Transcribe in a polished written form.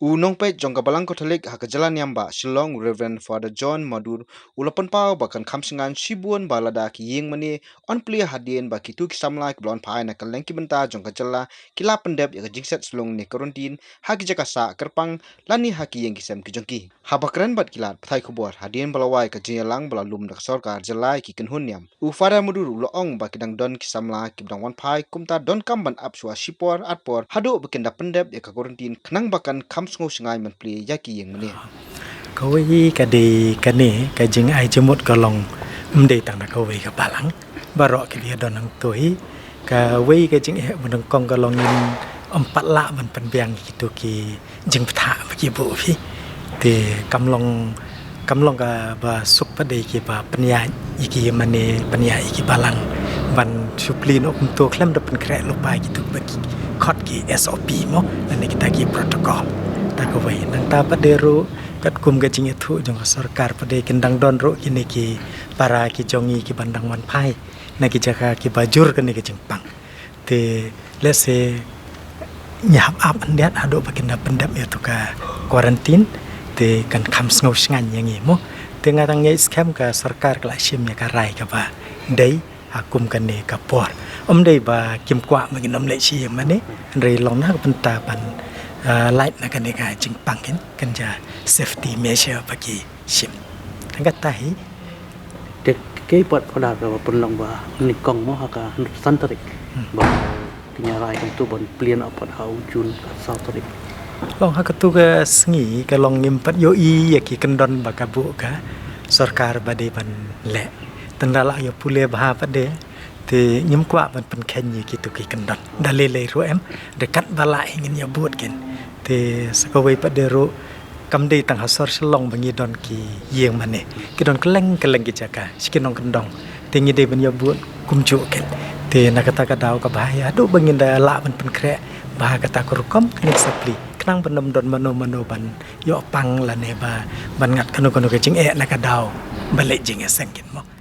Unong pe jong kabalang Katolik hakajalan yamba Shillong Reverend Father John Madur ulapan pau bakan kamsingan Shibuan balada ki yeng mani on plia hadien ba kitu kisamla ki blon pai na kaleng ki benta jong kajala kila pendep ya jingset selong ni korontin haki jakasa kerpang lani haki yeng kisam ki jongki habakran bat kilat phai khobor hadien balawai ka jinyalang balalum dak sarkar jalai ki kenhun yam u Father Madur uloong ba kidang don kisamla ki bdang wan pai kumta don kamban apswa shipor atpor hado bekinda pendep ya ka korontin kenang bakan kam ngô sengai man pli yaki yang mani Kawai kade kane kajing ai jemut kalong mde tang na kawai ka balang barok ke dia donang toi kawai kajing menang kong kalong in 4 la man penbiang gitu ki jing ptha bagi bu phi te kamlong ka ba suk pade ki ba penya iki mane penya iki balang ban suplin ok to klem depan krek lupa gitu bagi khot ki SOP mo nane kita ki protokol takawai nang ta padero kat kum ga jing ethu jong sarkar pade kendang don ro kini ki para ki jongi ki bandang wan pai na ki jaka ki bajur kene ki jingpang te lese nyap ap andiat ado baginda pendap ya ka kuarantin te kan kham sngo sngan yang mo te ngatang nyai scam ka sarkar kala sim ya ka rai ka ba dei akum kane ka por dei ba kim kwa maginom le chi mane rei long na penta pan light na kan ka jingpang kan ja safety measure bagi sim tangkat tahi dek ke buat pada ka penlong ba ni kong mo ka santarik ba kinyarai kan tu bon plian apa hau jun ka santarik long hakatu ga sngi ka long ngimpat yo I ya ki kendon bakabu ka sarkar bade ban le tendala yo pule bah pade te nyim kwa ban pen khenyi ki tu ki kendon dalile ro em dekat bala ingin ya buat gen te sakawai padero kamdei tang hasor selong bangi don ki yeng mane ki don keleng ki jaka sikinong kendong tingi de ben ya buat kumcu ken te nakata ka daw ka bahaya do bangin da la ban pen krek bah kata kurkom kene sapli kenang benem don mano ban yo pang la ne ba ban ngat kanu ke jing nak ka daw balik jing eseng kin mo